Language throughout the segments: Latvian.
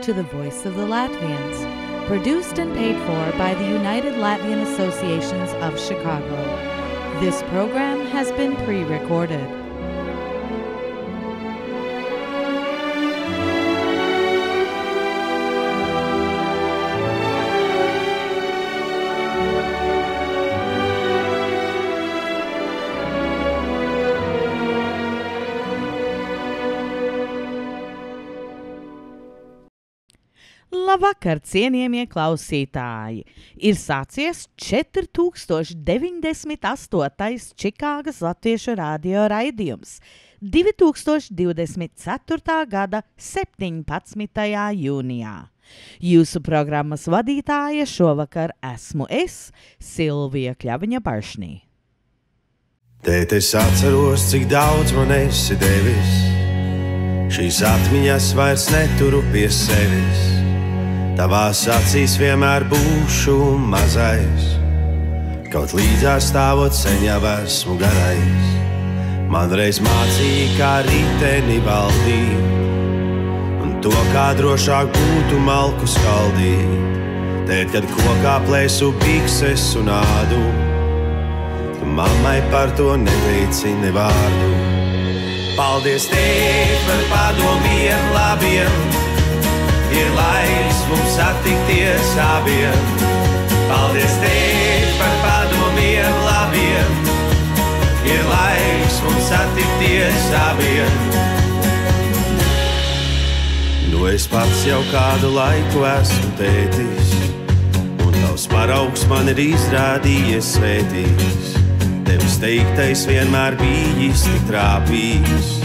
to the Voice of the Latvians, produced and paid for by the United Latvian Associations of Chicago. This program has been pre-recorded. Labvakar, cienījamie klausītāji! Ir sācies 4098. Čikāgas Latviešu radio raidījums 2024. gada 17. jūnijā. Jūsu programmas vadītāja šovakar esmu es, Silvija Kļaviņa-Paršnī. Tēt, es atceros, cik daudz man esi devis. Šīs atmiņas vairs neturu pie sevis. Tavās acīs vienmēr būšu mazais, kaut līdzās stāvot sen jau esmu garais. Man reiz mācīja, kā riteni valdīt, un to, kā drošāk būtu malku skaldīt. Tēt, kad kokā plēsu bikses un ādu, tu mammai par to neteici ne vārdu. Paldies, tēt, par padomiem labiem, ir laiks mums satikties abiem. Paldies, tēt, par padomiem labiem, ir laiks mums satikties abiem. Nu es pats jau kādu laiku esmu tētis, un tavs paraugs man ir izrādījies svētīgs. Tevis teiktais vienmēr bijis tik trāpīgs,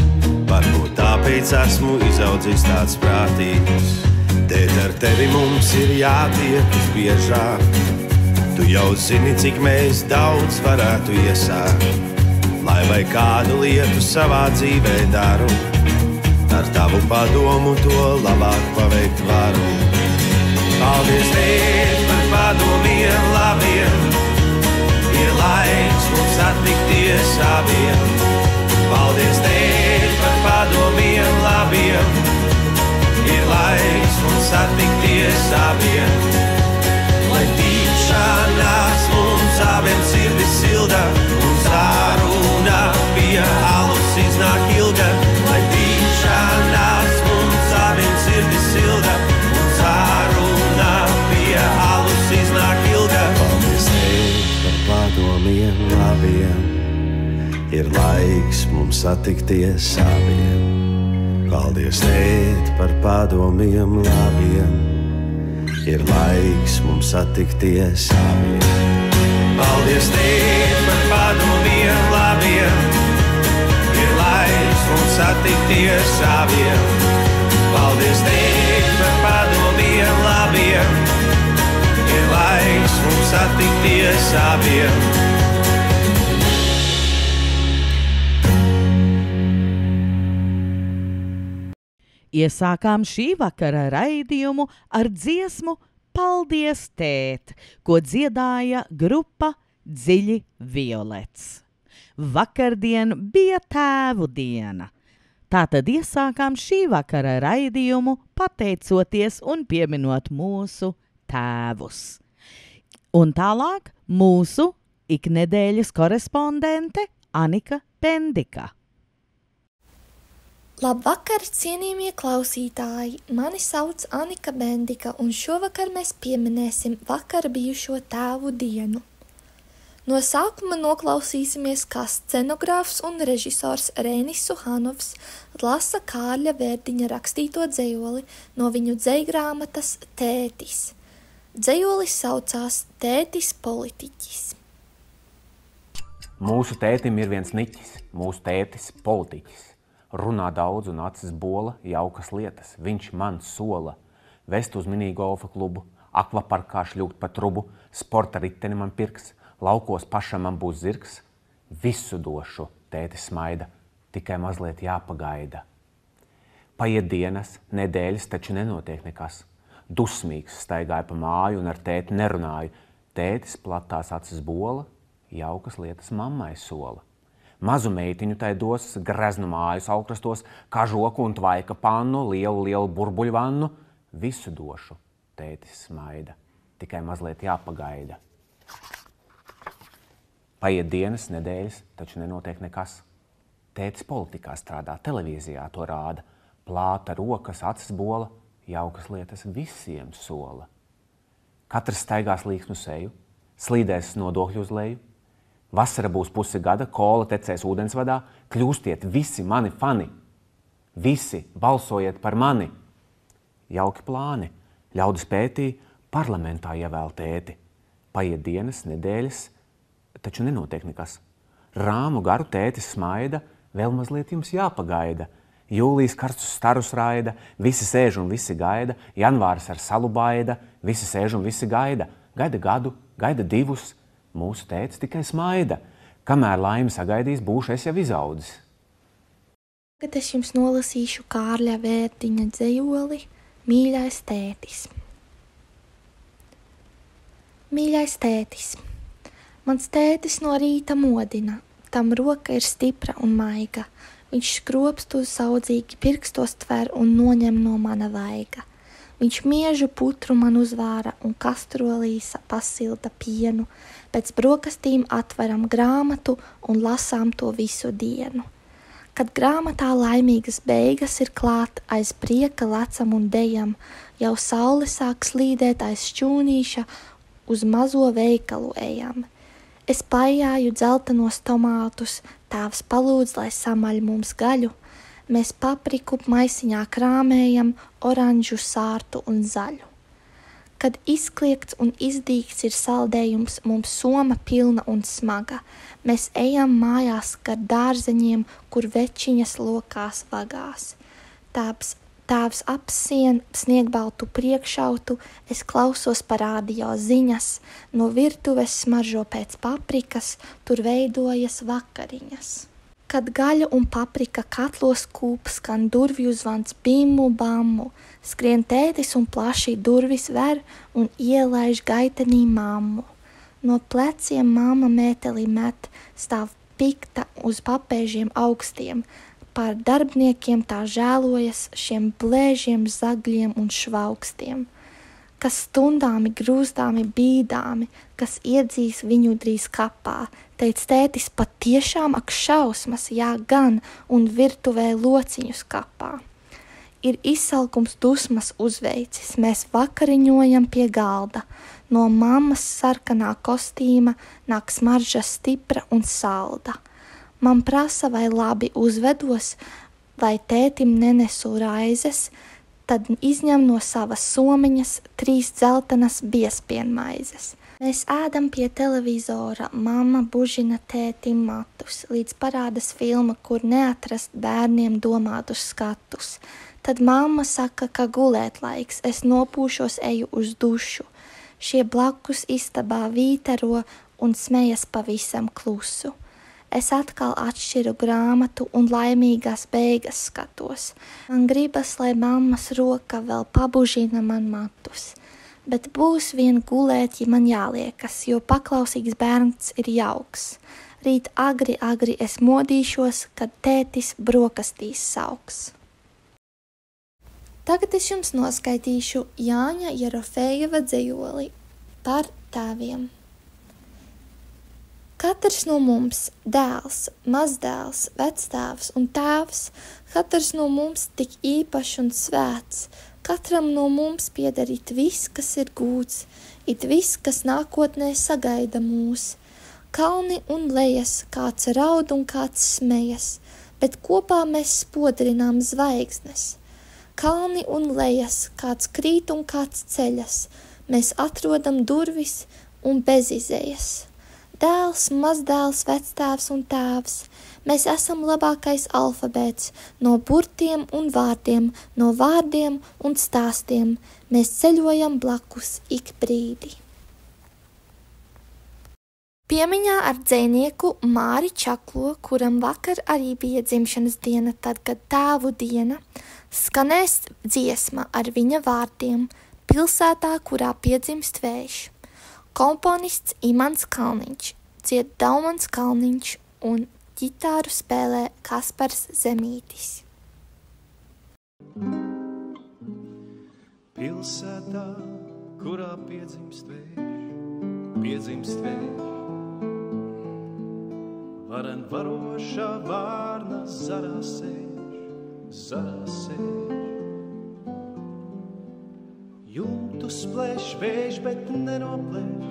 varbūt tāpēc esmu izaudzis tāds prātīgs. Tēt, ar tevi mums ir jātiekas biežāk, tu jau zini, cik mēs daudz varētu iesākt. Lai vai kādu lietu savā dzīvē daru, ar tavu padomu to labāk paveikt varu. Paldies, tēt, par padomiem labiem, ir laiks mums satikties abiem. Paldies, tēt, par padomiem labiem, ir laiks mums satikties abiem. Lai tikšanās mums abiem sirdis silda, un sāruna pie alus iznāk ilga. Lai tikšanās mums abiem sirdis silda, un sāruna pie alus iznāk ilga. Paldies, tēt, par padomiem labiem, ir laiks mums satikties abiem. Paldies, tēt, par padomiem labiem, ir laiks mums satikties abiem. Paldies, tēt, par padomiem labiem, ir laiks mums satikties abiem. Paldies, tēt, par padomiem labiem, ir laiks mums satikties abiem. Iesākām šī vakara raidījumu ar dziesmu Paldies, tēt, ko dziedāja grupa Dziļi Violets. Vakardien bija tēvu diena. Tātad iesākām šī vakara raidījumu pateicoties un pieminot mūsu tēvus. Un tālāk mūsu iknedēļas korespondente Anika Bendika. Labvakar, cienījamie klausītāji! Mani sauc Anika Bendika, un šovakar mēs pieminēsim vakar bijušo tēvu dienu. No sākuma noklausīsimies, kā scenogrāfs un režisors Reinis Suhanovs lasa Kārļa Vērdiņa rakstīto dzejoli no viņu dzejgrāmatas Tētis. Dzejolis saucās Tētis politiķis. Mūsu tētim ir viens niķis, mūsu tētis politiķis. Runā daudz un acis bola jaukas lietas. Viņš man sola vest uz minigolfa klubu, akvaparkā šļūt pa trubu, sporta riteni man pirks, laukos pašam man būs zirgs. Visu došu, tētis smaida, tikai mazliet jāpagaida. Paiet dienas, nedēļas, taču nenotiek nekas. Dusmīgs staigāja pa māju un ar tēti nerunāju. Tētis platās acis bola, jaukas lietas mammai sola. Mazu meitiņu tai dos greznu mājas aukrastos, kažoku un tvaika pannu, lielu burbuļvannu. Visu došu, tētis smaida, tikai mazliet jāpagaida. Paiet dienas, nedēļas, taču nenotiek nekas. Tētis politikā strādā, televīzijā to rāda. Plāta rokas, acis bola, jaukas lietas visiem sola. Katrs staigās līksmu seju, slīdēs nodokļu uz leju. Vasara būs pusi gada, kola tecēs ūdensvadā, kļūstiet visi mani fani. Visi balsojiet par mani. Jauki plāni, ļaudis pētīja, parlamentā ievēl tēti. Paiet dienas, nedēļas, taču nenotiek nekas. Rāmu garu tētis smaida, vēl mazliet jums jāpagaida. Jūlijas karstus starus raida, visi sēž un visi gaida, janvāris ar salu baida, visi sēž un visi gaida. Gaida gadu, gaida divus, mūsu tētis tikai smaida. Kamēr laimi sagaidīs, būšu es jau izaudzis. Tagad es jums nolasīšu Kārļa Vērtiņa dzejoli Mīļais tētis. Mīļais tētis. Mans tētis no rīta modina, tam roka ir stipra un maiga. Viņš skropstu saudzīgi pirkstos tver un noņem no mana vaiga. Viņš miežu putru man uzvāra un kastrolīsa pasilda pienu. Pēc brokastīm atveram grāmatu un lasām to visu dienu. Kad grāmatā laimīgas beigas ir klāt, aiz prieka lecam un dejam, jau saule sāk slīdēt aiz šķūnīša, uz mazo veikalu ejam. Es pajāju dzeltenos tomātus, tēvs palūdz, lai samaļ mums gaļu. Mēs papriku maisiņā krāmējam, oranžu, sārtu un zaļu. Kad izkliegts un izdīgts ir saldējums, mums soma pilna un smaga. Mēs ejam mājās gar dārzeņiem, kur večiņas lokās vagās. Tēvs apsien sniegbaltu priekšautu, es klausos par radio ziņas, no virtuves smaržo pēc paprikas, tur veidojas vakariņas. Kad gaļa un paprika katlos kūp, skan durvju zvans bimmu bammu, skrien tētis un plaši durvis ver un ielaiž gaitenī mammu. No pleciem mamma mēteli met, stāv pikta uz papēžiem augstiem, pār darbniekiem tā žēlojas šiem blēžiem, zagļiem un švaukstiem, kas stundāmi, grūstāmi, bīdāmi, kas iedzīs viņu drīz kapā. Teic tētis, patiešām ak šausmas, jā gan, un virtuvē lociņus kapā. Ir izsalkums dusmas uzveicis, mēs vakariņojam pie galda. No mammas sarkanā kostīma nāk smarža stipra un salda. Man prasa, vai labi uzvedos, vai tētim nenesu raizes, tad izņem no savas somiņas 3 dzeltenas biespienmaizes. Mēs ēdam pie televizora, mamma bužina tētim matus, līdz parādas filma, kur neatrast bērniem domātus skatus. Tad mamma saka, ka gulēt laiks, es nopūšos, eju uz dušu. Šie blakus istabā vītero un smejas pavisam klusu. Es atkal atšķiru grāmatu un laimīgās beigas skatos. Man gribas, lai mammas roka vēl pabužina man matus. Bet būs vien gulēt, ja man jāliekas, jo paklausīgs bērns ir jauks. Rīt agri es modīšos, kad tētis brokastīs sauks. Tagad es jums noskaitīšu Jāņa Jerofejeva dzejoli par tēviem. Katrs no mums, dēls, mazdēls, vectēvs un tēvs, katrs no mums tik īpašs un svēts, katram no mums pieder it viss, kas ir gūts, it viss, kas nākotnē sagaida mūs. Kalni un lejas, kāds raud un kāds smejas, bet kopā mēs spodrinām zvaigznes. Kalni un lejas, kāds krīt un kāds ceļas, mēs atrodam durvis un bezizējas. Dēls, mazdēls, vectēvs un tēvs, mēs esam labākais alfabēts, no burtiem un vārdiem, no vārdiem un stāstiem, mēs ceļojam blakus ik brīdi. Piemiņā ar dzejnieku Māri Čaklo, kuram vakar arī bija dzimšanas diena, tad, kad tēvu diena, skanēs dziesma ar viņa vārdiem pilsētā, kurā piedzimst vējš. Komponists Imants Kalniņš, dzied Daumans Kalniņš un ģitāru spēlē Kaspars Zemītis. Pilsētā, kurā piedzimst vējš, varen varošā vārna zarā sēž. Jūtu splēš vējš, bet nenoplēš,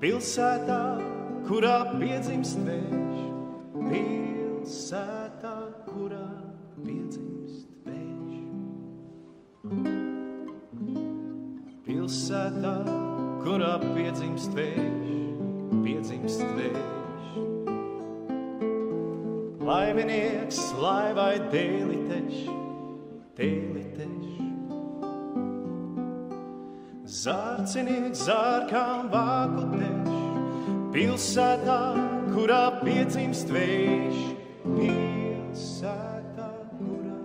pilsētā, kurā piedzimst vējš, pilsētā, kurā piedzimst vējš. Pilsētā, kurā piedzimst vējš. Laivinieks laivai dēliteš. Zārcinieks zārkām vākoteš, pilsētā, kurā piedzimst vējš, pilsētā, kurā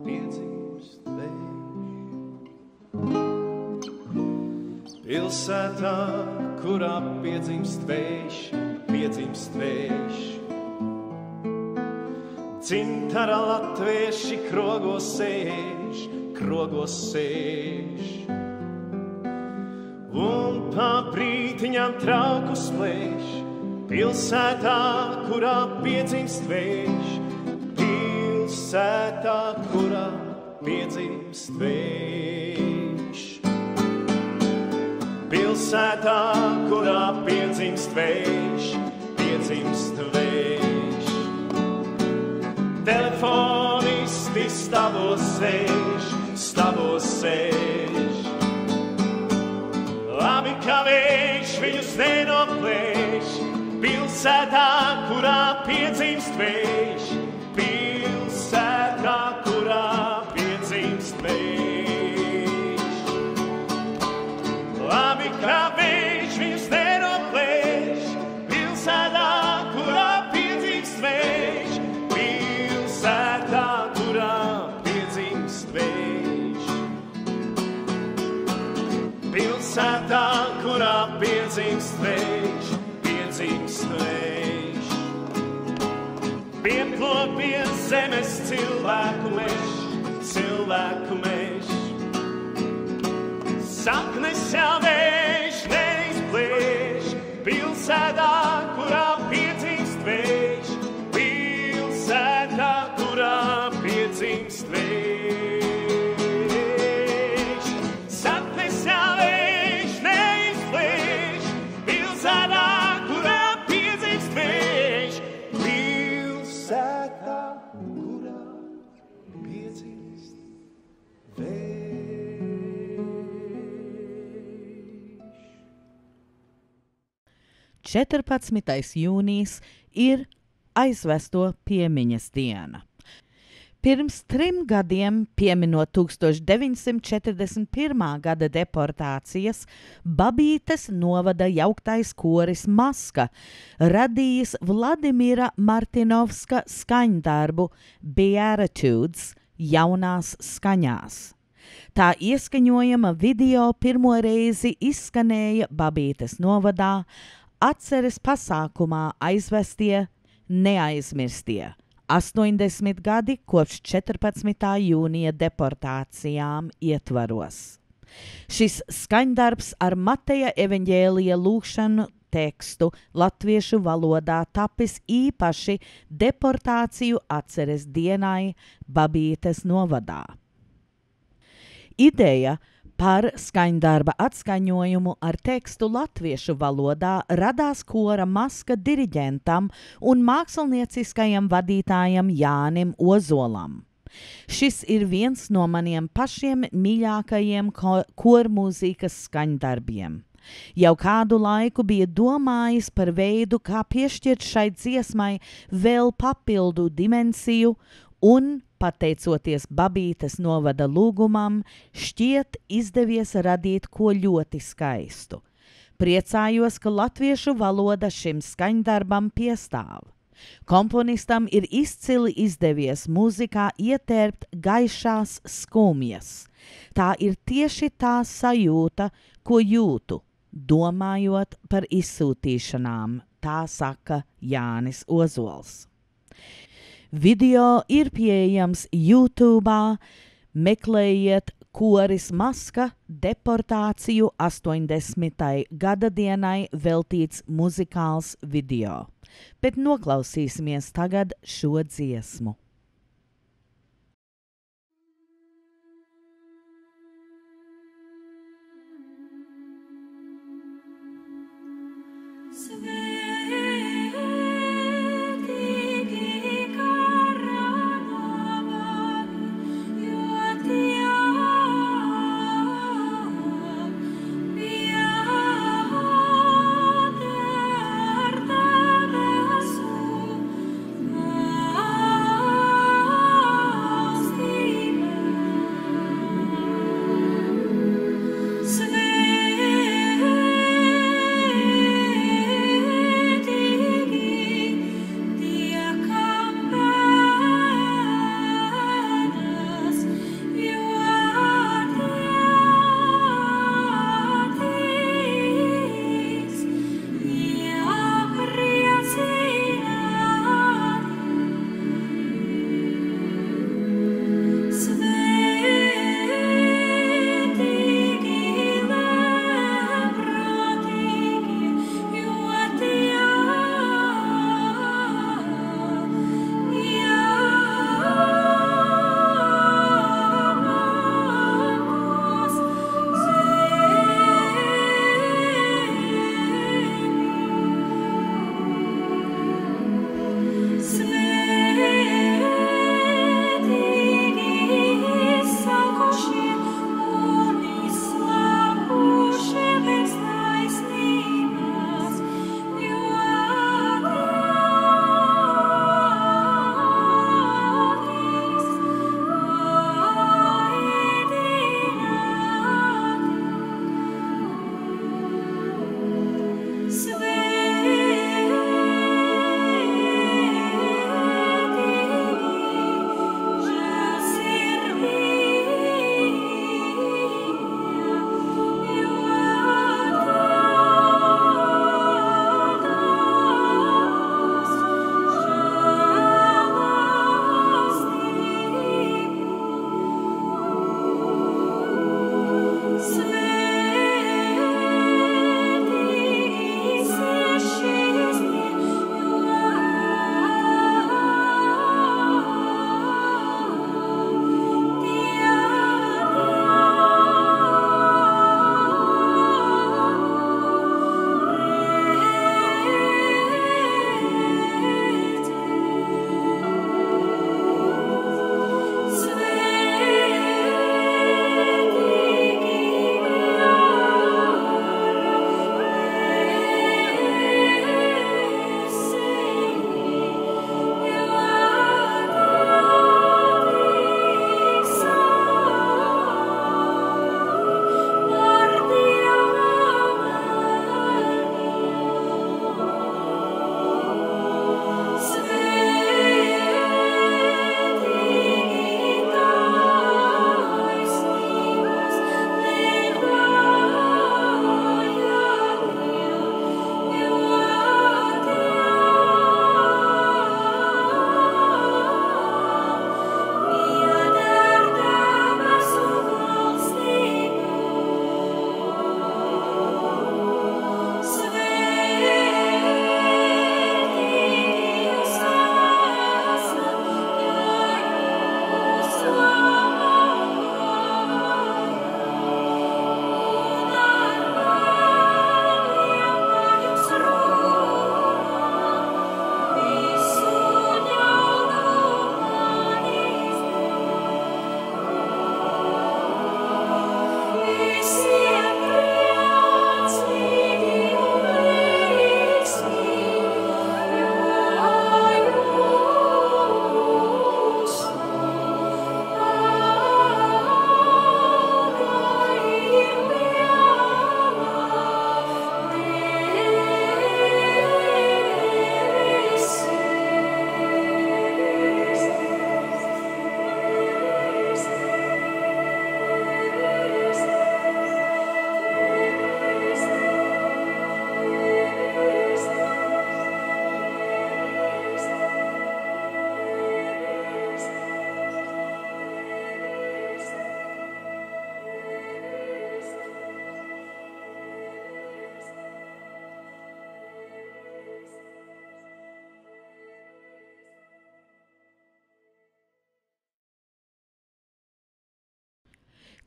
piedzimst vējš. Pilsētā, kurā piedzimst vējš. Cintara latvieši krogos sēž. Un pa brītiņām trauku splēš, pilsētā, kurā piedzimst vējš, pilsētā, kurā piedzimst vējš. Pilsētā, kurā piedzimst vējš. Telefonisti stāvos sēž. Labi, ka vējš viņus nenoplēš, pilsētā, kurā piedzimst vējš, pilsētā, kurā piedzimst vējš. Labi, ka vējš viņus nenoplēš, pilsētā, kurā piedzimst vējš, pilsētā, kurā piedzimst vējš. Pilsētā, kurā piedzimst vējš. Pieplok pie zemes cilvēku mežs. Saknes jau vējš neizplēš, pilsētā, kurā piedzimst vējš. Pilsētā, kurā piedzimst vējš. Saknes jau vējš neizplēš, pilsētā, kurā piedzimst vējš. Pilsētā, kurā piedzimst vējš. 14. jūnijas ir aizvesto piemiņas diena. Pirms 3 gadiem, pieminot 1941. gada deportācijas, Babītes novada jauktais koris Maska radījis Vladimira Martinovska skaņdarbu Beatitudes jaunās skaņās. Tā ieskaņojama video pirmo reizi izskanēja Babītes novadā atceres pasākumā Aizvestie, neaizmirstie. 80 gadi kopš 14. jūnija deportācijām ietvaros. Šis skaņdarbs ar Mateja evaņģēlija lūgšanu tekstu latviešu valodā tapis īpaši deportāciju atceres dienai Babītes novadā. Ideja par skaņdarba atskaņojumu ar tekstu latviešu valodā radās kora Maska diriģentam un mākslinieciskajam vadītājam Jānim Ozolam. Šis ir viens no maniem pašiem mīļākajiem kormūzikas skaņdarbiem. Jau kādu laiku bija domājis par veidu, kā piešķirt šai dziesmai vēl papildu dimensiju, un, pateicoties Babītes novada lūgumam, šķiet izdevies radīt ko ļoti skaistu. Priecājos, ka latviešu valoda šim skaņdarbam piestāv. Komponistam ir izcili izdevies mūzikā ietērpt gaišās skumjas. Tā ir tieši tā sajūta, ko jūtu, domājot par izsūtīšanām, tā saka Jānis Ozols. Video ir pieejams YouTube'ā, Meklējiet koris Maska deportāciju 80. gada dienai veltīts muzikāls video. Bet noklausīsimies tagad šo dziesmu.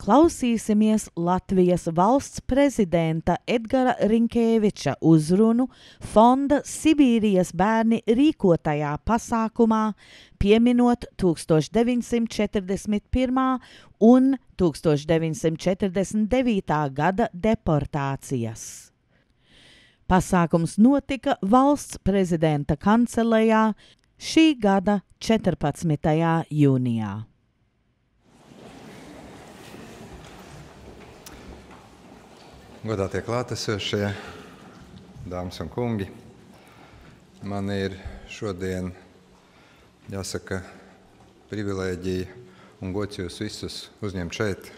Klausīsimies Latvijas valsts prezidenta Edgara Rinkēviča uzrunu Fonda Sibīrijas bērni rīkotajā pasākumā, pieminot 1941. un 1949. gada deportācijas. Pasākums notika valsts prezidenta kancelejā šī gada 14. jūnijā. Godātie klātesošie, dāmas un kungi, man ir šodien, jāsaka, privilēģija un gods jūs visus uzņemt šeit,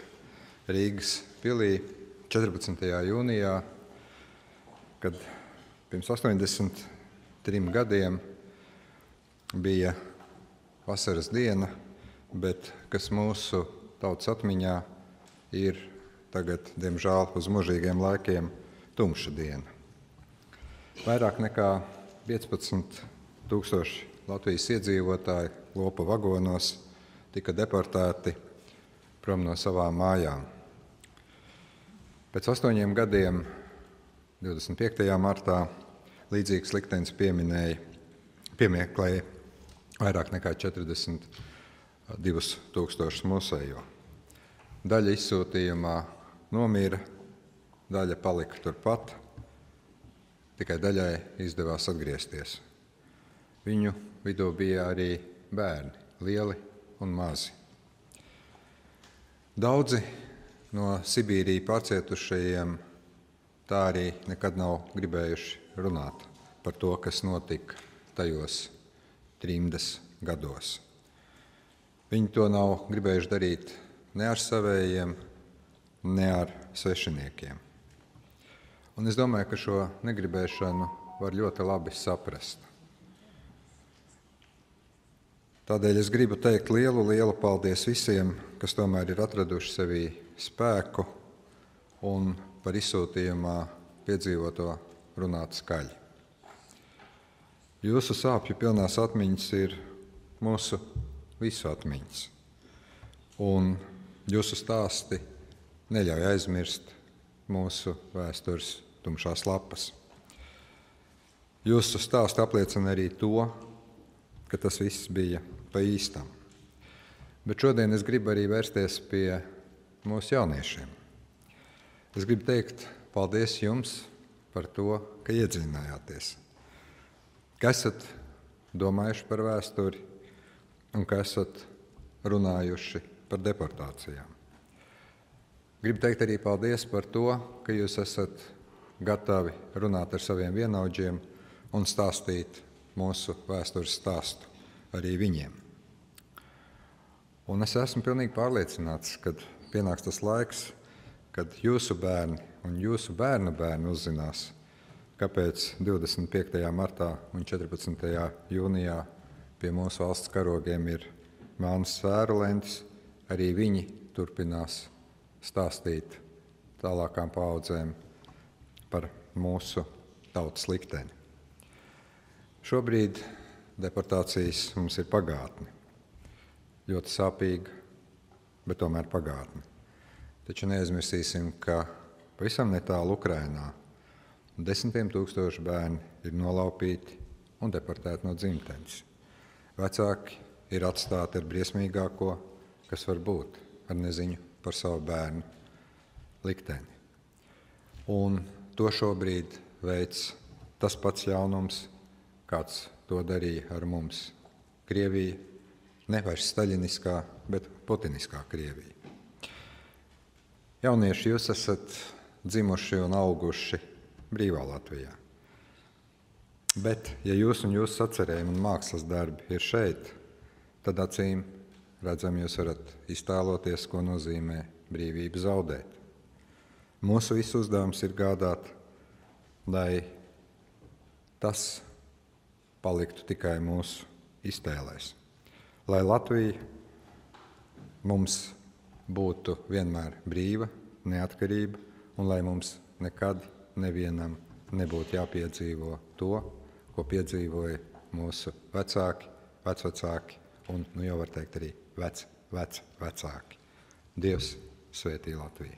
Rīgas pilī, 14. jūnijā, kad pirms 83 gadiem bija vasaras diena, bet kas mūsu tautas atmiņā ir tagad, diemžēl, uz mūžīgiem laikiem tumša diena. Vairāk nekā 15,000 Latvijas iedzīvotāji lopa vagonos tika deportēti prom no savām mājām. Pēc 8 gadiem, 25. martā, līdzīgs liktenis piemieklēja vairāk nekā 42,000 mūsējo. Daļa izsūtījumā nomira, daļa palika turpat, tikai daļai izdevās atgriezties. Viņu vidū bija arī bērni, lieli un mazi. Daudzi no Sibīriju pārcietušajiem tā arī nekad nav gribējuši runāt par to, kas notika tajos trimdas gados. Viņi to nav gribējuši darīt ne ar savējiem, ne ar svešiniekiem. Un es domāju, ka šo negribēšanu var ļoti labi saprast. Tādēļ es gribu teikt lielu paldies visiem, kas tomēr ir atraduši sevī spēku un par izsūtījumā piedzīvoto runāt skaļi. Jūsu sāpju pilnās atmiņas ir mūsu visu atmiņas. Un jūsu stāsti neļauj aizmirst mūsu vēstures tumšās lapas. Jūsu stāsti apliecina arī to, ka tas viss bija pa īstam. Bet šodien es gribu arī vērsties pie mūsu jauniešiem. Es gribu teikt paldies jums par to, ka iedziļinājāties, ka esat domājuši par vēsturi un ka esat runājuši par deportācijām. Gribu teikt arī paldies par to, ka jūs esat gatavi runāt ar saviem vienaudžiem un stāstīt mūsu vēstures stāstu arī viņiem. Un es esmu pilnīgi pārliecināts, kad pienāks tas laiks, kad jūsu bērni un jūsu bērnu bērni uzzinās, kāpēc 25. martā un 14. jūnijā pie mūsu valsts karogiem ir melnas svēru lentis, arī viņi turpinās stāstīt tālākām paaudzēm par mūsu tautas likteni. Šobrīd deportācijas mums ir pagātne. Ļoti sāpīga, bet tomēr pagātne. Taču neaizmirsīsim, ka pavisam netālu Ukrainā 10,000 bērni ir nolaupīti un deportēti no dzimtenes. Vecāki ir atstāti ar briesmīgāko, kas var būt, ar neziņu par savu bērnu likteni. Un to šobrīd veids tas pats jaunums, kāds to darīja ar mums. Krievija, ne vairs staļiniskā, bet putiniskā Krievija. Jaunieši, jūs esat dzimuši un auguši brīvā Latvijā. Bet, ja jūs un jūsu sacerējumi un mākslas darbi ir šeit, tad acīm redzam, jūs varat iztēloties, ko nozīmē brīvību zaudēt. Mūsu visu uzdevums ir gādāt, lai tas paliktu tikai mūsu iztēlēs. Lai Latvija mums būtu vienmēr brīva, neatkarība, un lai mums nekad nevienam nebūtu jāpiedzīvo to, ko piedzīvoja mūsu vecāki, vecvecāki un, jau var teikt, arī vecvecāki. Dievs svētī Latviju.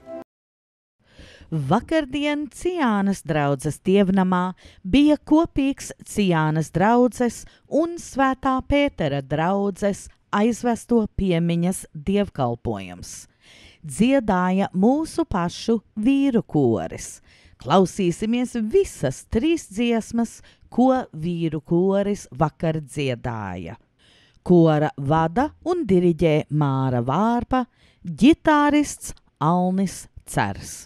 Vakardien Ciānas draudzes dievnamā bija kopīgs Ciānas draudzes un Svētā Pētera draudzes aizvesto piemiņas dievkalpojums. Dziedāja mūsu pašu vīru koris. Klausīsimies visas 3 dziesmas, ko vīru koris vakar dziedāja. Kora vada un diriģē Māra Vārpa, ģitārists Alnis Cers.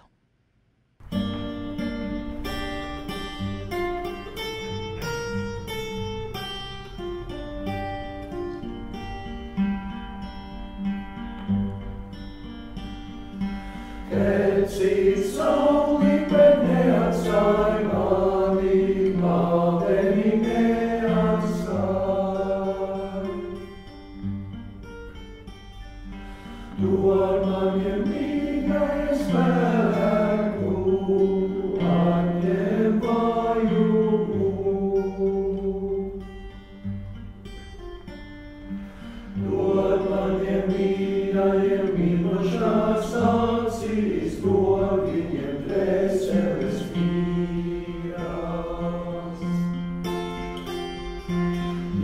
Kad cits sauli, bet neatstāj mani, paveni neatstāj. Dod man mīļais spēku, atņem vājumu. Dod man mīļajiem mīlošās acīs, dod viņiem dvēseles mīras.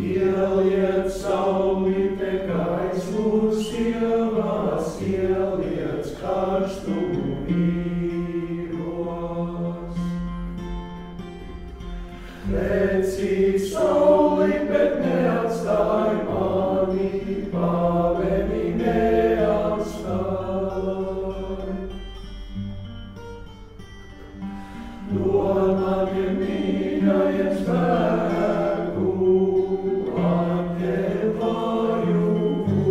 Ieliet sauli te gaismu sievās, ieliet karstumu vīros. Recīt sauli, bet neatstāj mani, paveni neatstāj. Dod man mīļajiem spēku, atņem vājumu.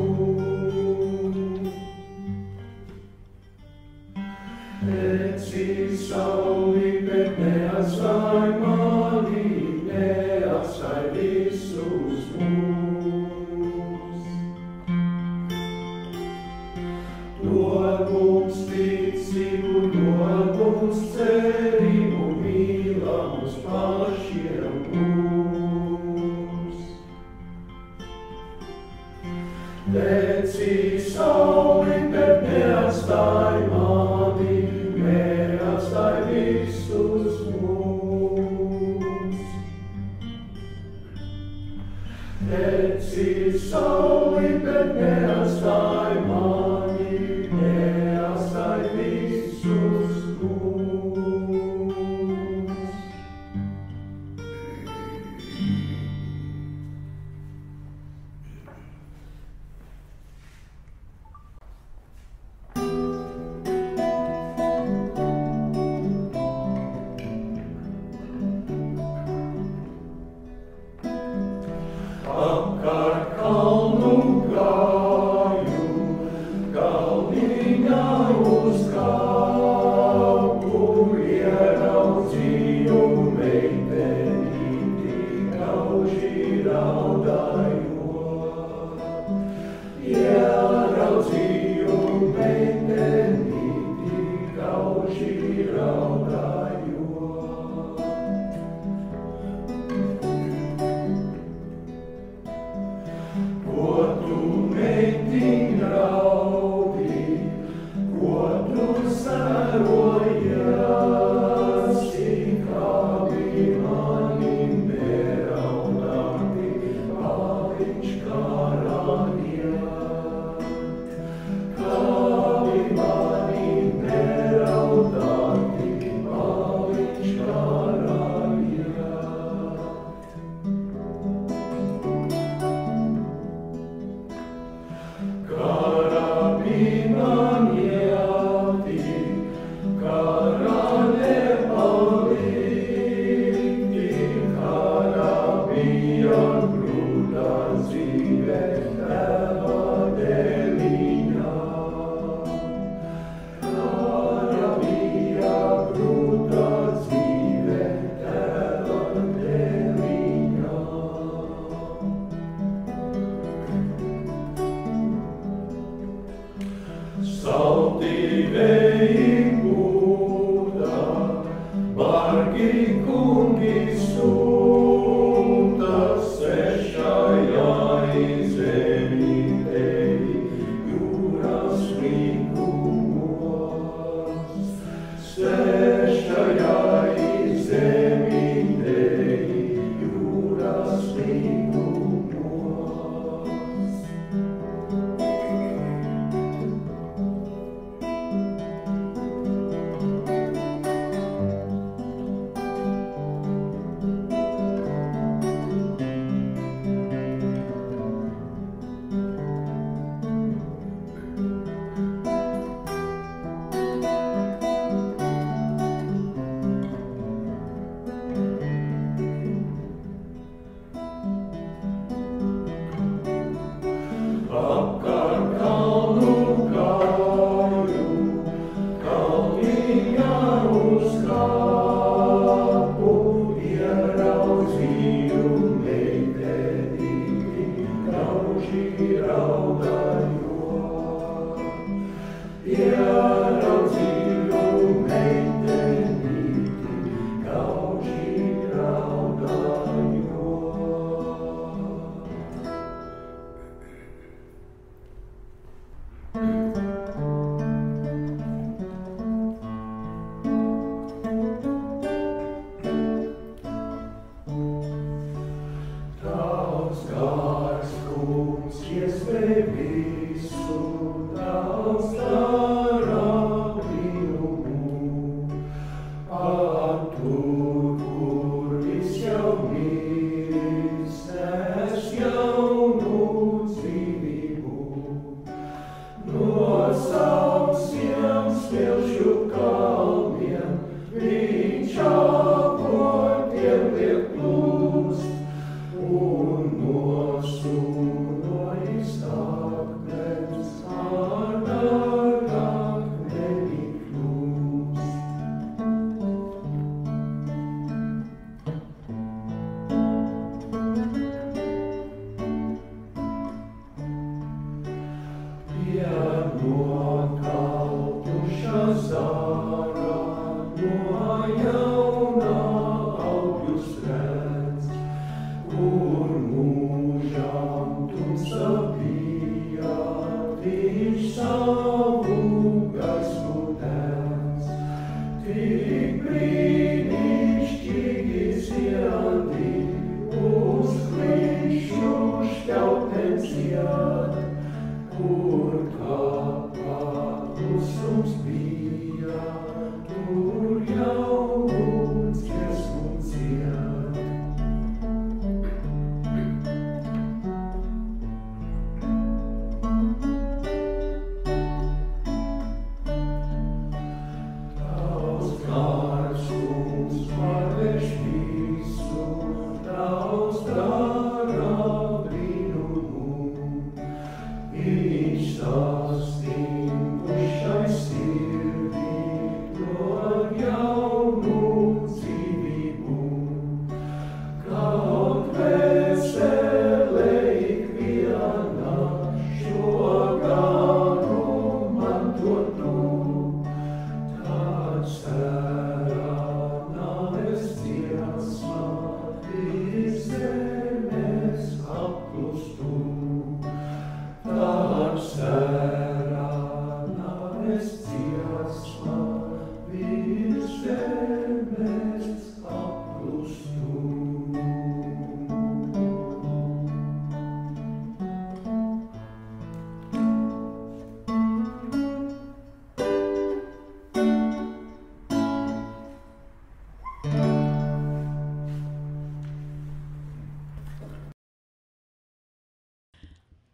Recīt sauli, bet neatstāj mani, neatstāj visus mūs. Dod mums ticību, dod mums cerību, mīlā mums pašiem mūs. Decīt sauli, bet neatstāj mani, neatstāj visus mūs. Decīt sauli, bet neatstāj mani, neatstāj visus mūs. Apkārt kalnu gāju, kalniņā uz kāpu, ieraudzīju meitenīti, gauži raudājot. Ieraudzīju meitenīti, gauži raudājot. Ko tu meitiņ raudi, ko tu sērojasi, kā bija mani neraudāti,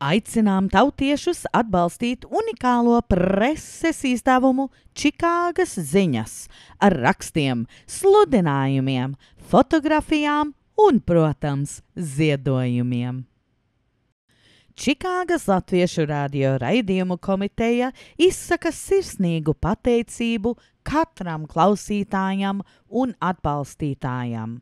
Aicinām tautiešus atbalstīt unikālo preses izdevumu Čikāgas ziņas ar rakstiem, sludinājumiem, fotografijām un, protams, ziedojumiem. Čikāgas Latviešu radio raidījumu komiteja izsaka sirsnīgu pateicību katram klausītājam un atbalstītājam.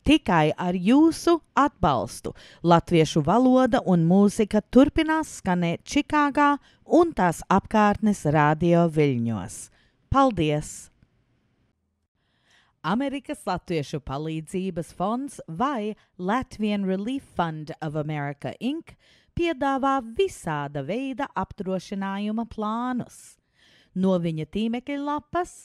Tikai ar jūsu atbalstu latviešu valoda un mūzika turpinās skanēt Čikāgā un tās apkārtnes radio viļņos. Paldies! Amerikas Latviešu palīdzības fonds vai Latvian Relief Fund of America Inc. piedāvā visāda veida apdrošinājuma plānus. No viņa tīmekļa lapas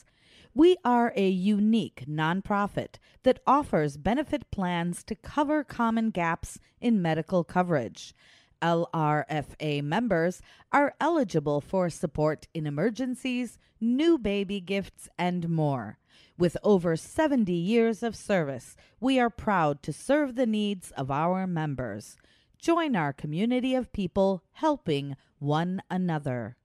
We are a unique nonprofit that offers benefit plans to cover common gaps in medical coverage. LRFA members are eligible for support in emergencies, new baby gifts, and more. With over 70 years of service, we are proud to serve the needs of our members. Join our community of people helping one another.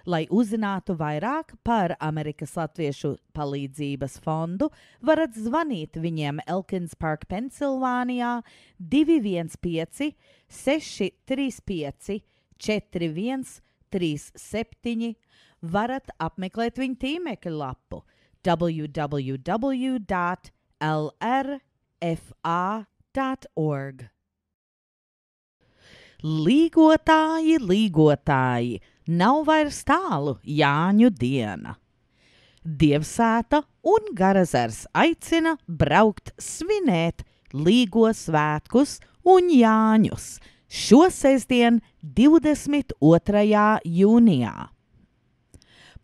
Lai uzzinātu vairāk par Amerikas Latviešu palīdzības fondu, varat zvanīt viņiem Elkins Park, Pensilvānijā 215-635-4137. Varat apmeklēt viņu tīmekļa lapu www.lrfa.org. Līgotāji, līgotāji, nav vairs tālu Jāņu diena. Dievsvēta un Garazars aicina braukt svinēt Līgo svētkus un Jāņus šo sestdien 22. jūnijā.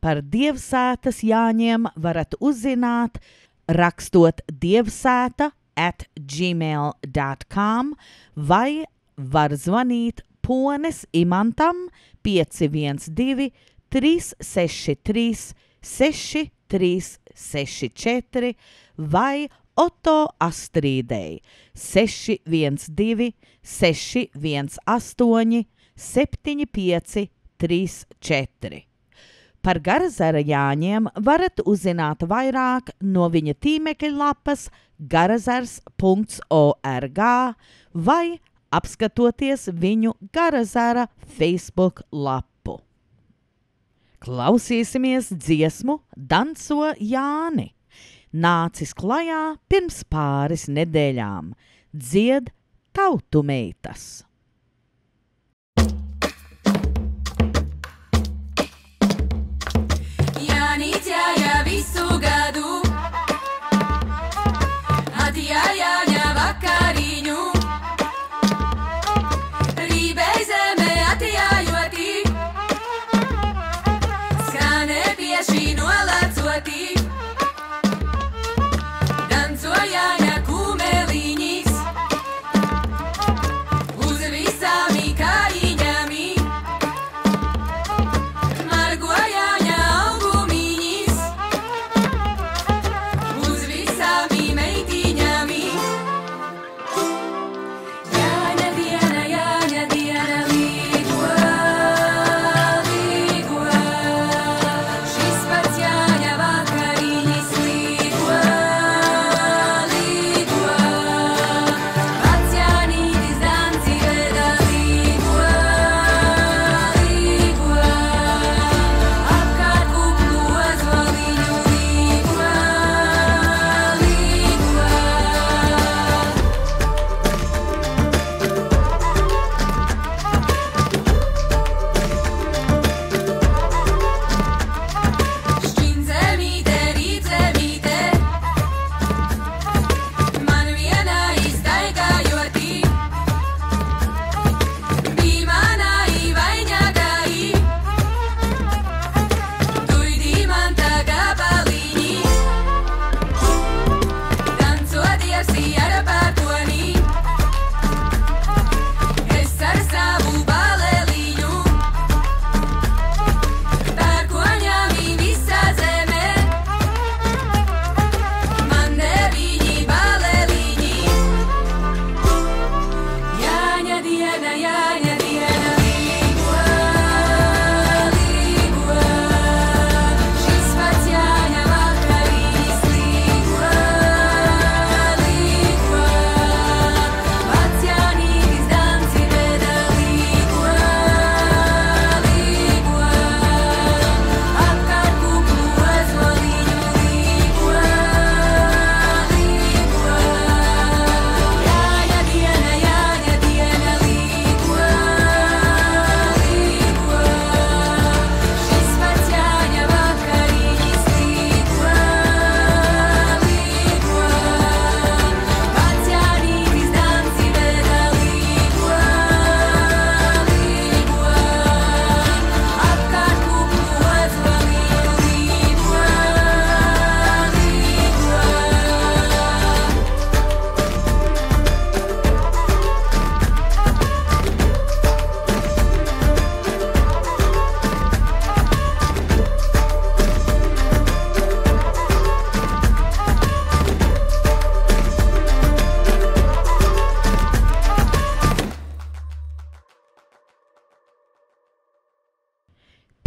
Par Dievsvētas Jāņiem varat uzzināt, rakstot dievsvēta@gmail.com vai var zvanīt Pones Imantam 512-363-6364 vai Otto Astrīdei 612-618-7534. Par Garazara Jāņiem varat uzzināt vairāk no viņa tīmekļa lapas garazars.org vai apskatoties viņu Garazara Facebook lapu. Klausīsimies dziesmu Danco Jāni. Nācis klajā pirms pāris nedēļām. Dzied tautu meitas. Jānītjāja visu gadu, atjā Jāņa vakariņu. Rībei zeme atjājotī, skanē pieši nolacotī. Danco Jāņa kumeliņis, uz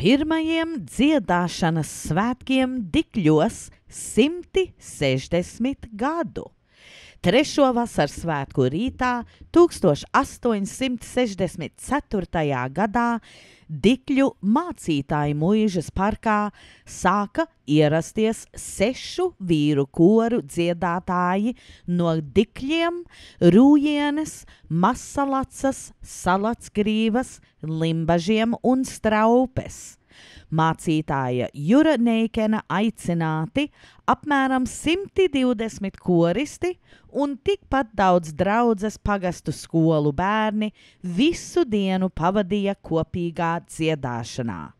pirmajiem dziedāšanas svētkiem Dikļos 160 gadu. 3. vasaras svētku rītā 1864. gadā Dikļu mācītāju muižas parkā sāka ierasties 6 vīru koru dziedātāji no Dikļiem, Rūjienes, Masalacas, Salacgrīvas, Limbažiem un Straupes. Mācītāja Jura Neikena aicināti apmēram 120 koristi un tikpat daudz draudzes pagastu skolu bērni visu dienu pavadīja kopīgā dziedāšanā.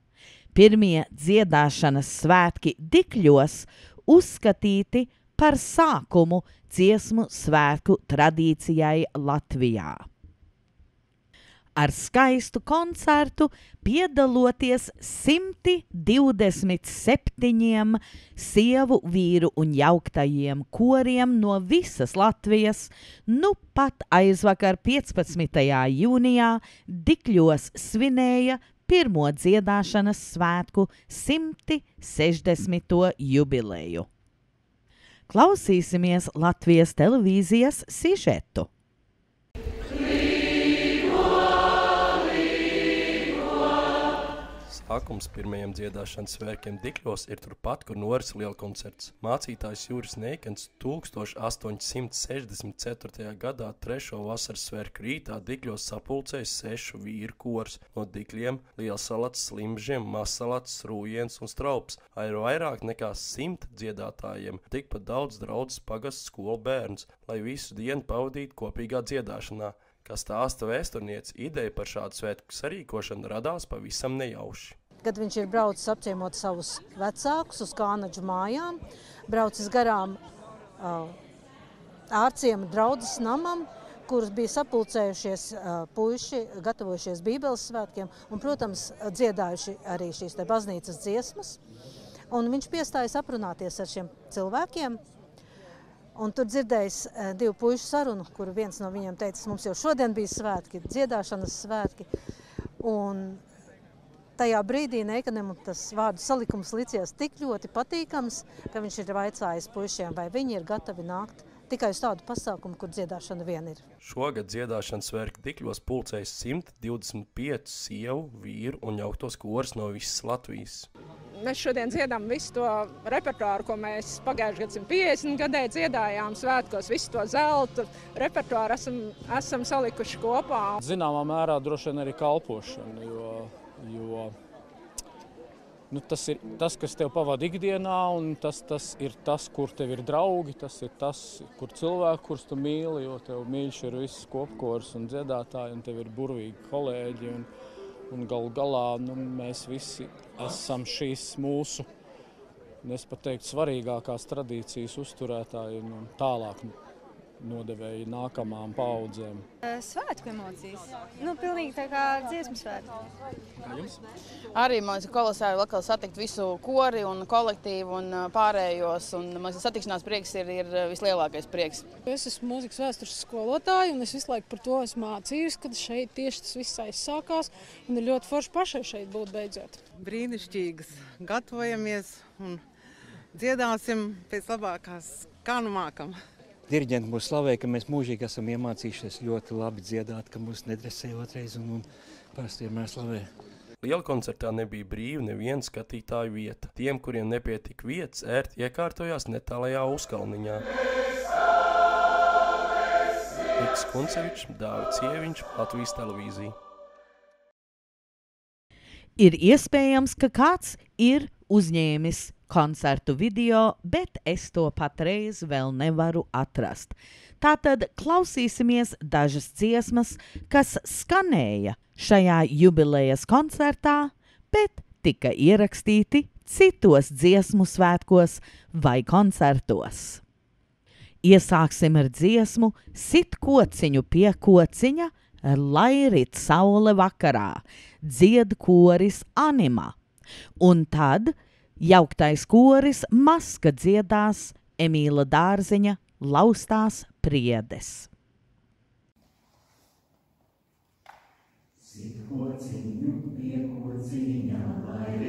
Pirmie dziedāšanas svētki Dikļos uzskatīti par sākumu dziesmu svētku tradīcijai Latvijā. Ar skaistu koncertu piedaloties 127 sievu, vīru un jauktajiem koriem no visas Latvijas, nu pat aizvakar 15. jūnijā Dikļos svinēja pirmo dziedāšanas svētku 160. jubileju. Klausīsimies Latvijas televīzijas sižetu. Sākums pirmajiem dziedāšanas svētkiem Dikļos ir turpat, kur noris lielkoncerts. Mācītājs Juris Neikens 1864. gadā 3. vasaras svētku rītā Dikļos sapulcēja 6 vīru kors no Dikļiem, Lielsalacas, Limbažiem, Masalacas, Rūjienes un Straupas, ar vairāk nekā 100 dziedātājiem, tikpat daudz draudzes pagasts skolu bērns, lai visu dienu pavadītu kopīgā dziedāšanā. Kā stāsta vēsturniece, ideja par šādu svētku sarīkošanu radās pavisam nejauši. Kad viņš ir braucis apciemot savus vecākus uz Kānaģu mājām, braucis garām ārciema draudzes namam, kurus bija sapulcējušies puiši, gatavojušies Bībeles svētkiem un, protams, dziedājuši arī šīs te baznīcas dziesmas. Un viņš piestājas aprunāties ar šiem cilvēkiem. Un tur dzirdējis 2 puišu sarunu, kur viens no viņiem teica, mums jau šodien bija svētki, dziedāšanas svētki. Un tajā brīdī Neikenam tas vārdu salikums licies tik ļoti patīkams, ka viņš ir vaicājis puišiem, vai viņi ir gatavi nākt tikai uz tādu pasākumu, kur dziedāšana vien ir. Šogad dziedāšanas svētku Dikļos pulcējas 125 sievu, vīru un jauktos korus no visas Latvijas. Mēs šodien dziedām visu to repertuāru, ko mēs pagājušajā gadā 150 gadē dziedājām svētkos, visu to zelta repertuāru esam salikuši kopā. Zināmā mērā droši vien arī kalpošana, jo tas ir tas, kas tev pavada ikdienā, un tas ir tas, kur tev ir draugi, tas ir tas, kur cilvēki, kurus tu mīli, jo tev mīļš ir viss kopkors un dziedātāji, un tev ir burvīgi kolēģi, un galu galā mēs visi esam šīs mūsu, es pat teiktu, svarīgākās tradīcijas uzturētāji un tālāk nodevēji nākamām paudzēm. Svētku emocijas. Pilnīgi tā kā dziesmu svētku. Jums? Arī man ir kolosāli atkal satikt visu kori un kolektīvu un pārējos. Un man satikšanās prieks ir vislielākais prieks. Es esmu mūzikas vēstures skolotāja un es visu laiku par to esmu mācījusi, kad šeit tieši tas viss aizsākās. Un ir ļoti forši pašai šeit būt beidzot. Brīnišķīgas. Gatavojamies un dziedāsim pēc labākās, kā nu mākam. Diriģenti mūs slavē, ka mēs mūžīgi esam iemācījušies ļoti labi dziedāt, ka mūs nedresē otrais un parasti vienmēr slavē. Lielkoncertā nebija brīva neviena skatītāju vieta. Tiem, kuriem nepietika vietas, ērti iekārtojās netālajā uzkalniņā. Niks Kuncevičs, Dāvids Ieviņš, Latvijas televīzija. Ir iespējams, ka kāds ir uzņēmis koncertu video, bet es to patreiz vēl nevaru atrast. Tātad klausīsimies dažas dziesmas, kas skanēja šajā jubilejas koncertā, bet tika ierakstīti citos dziesmu svētkos vai koncertos. Iesāksim ar dziesmu Sit kociņu pie kociņa, lai rit saule vakarā, dzied koris Anima. Un tad jauktais koris Maska dziedās Emīla Dārziņa Laustās priedes. Sit kociņu pie kociņa, lai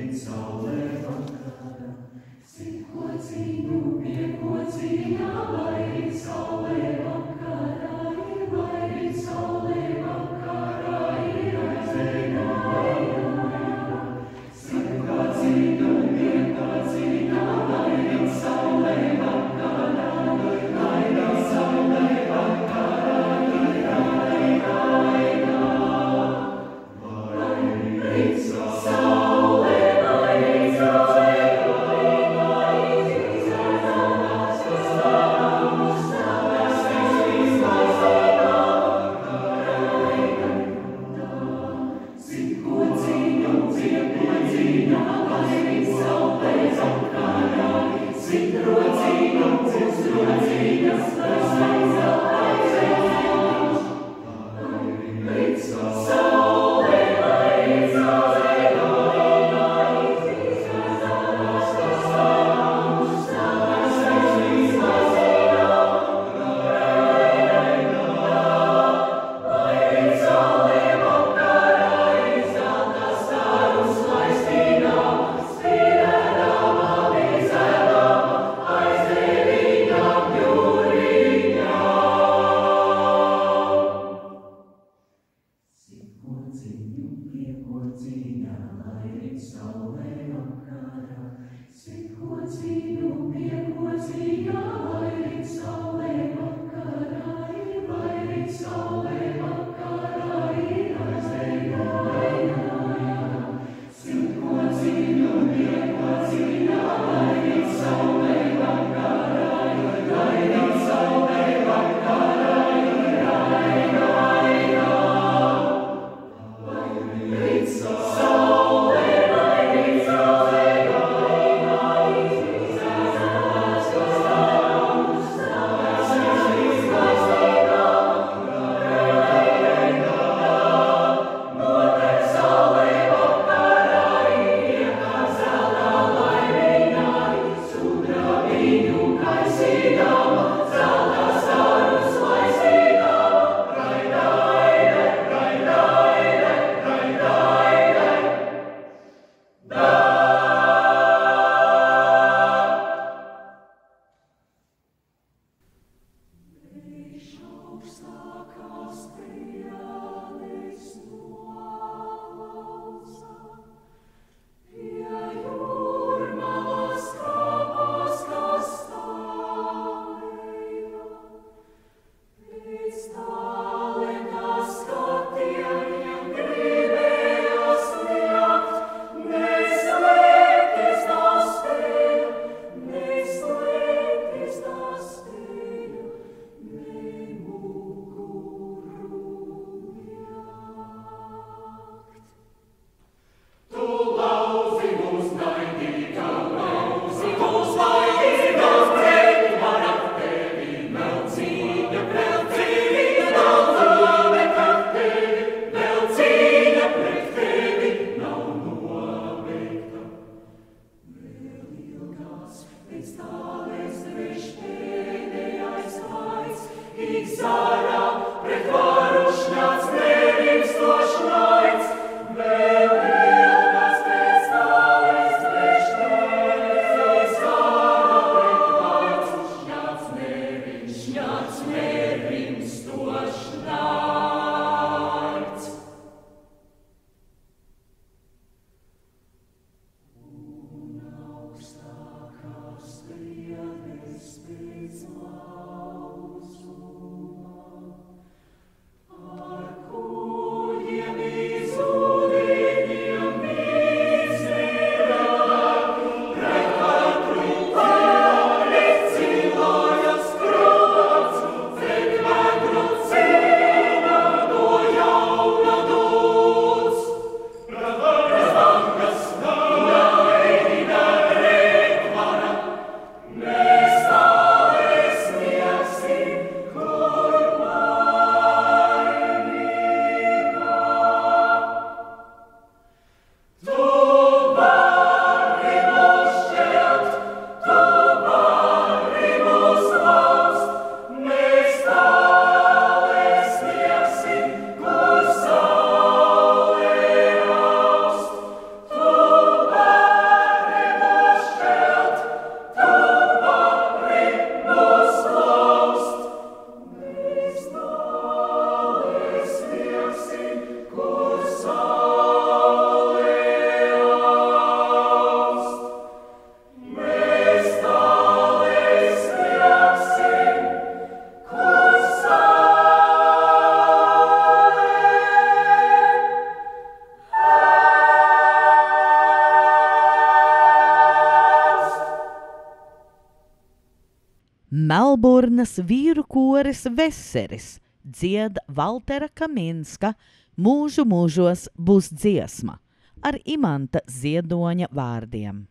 Melburnas vīru koris Veseris dzied Valtera Kaminska Mūžu mūžos būs dziesma ar Imanta Ziedoņa vārdiem.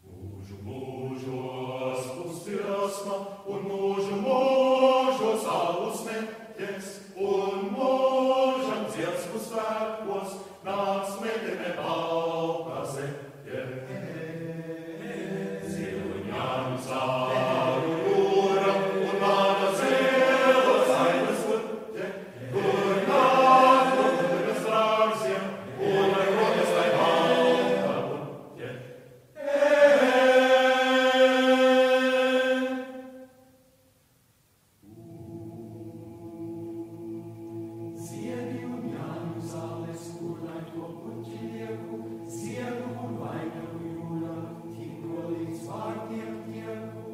Mūžu mūžos būs dziesma un mūžu mūžos alus neķes un mūžam dziesmu svētkos nāc medene balta zeķe. Ziedoņām jūra un mana zēla zaimas uķe, kur nāk no gudras dārziem un ar rodas lai balta uķe. Ziedi un jāņu zāles, kur lai to puķi lieku, ziedu un vainagu jūrā, tikko līdz vārtiem tieku.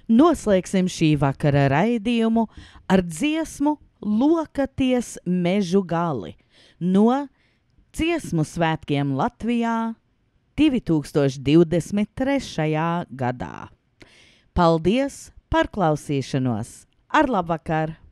Noslēgsim šī vakara raidījumu ar dziesmu Lokaties mežu gali no Dziesmu svētkiem Latvijā 2023. gadā. Paldies par klausīšanos! Ar labvakar!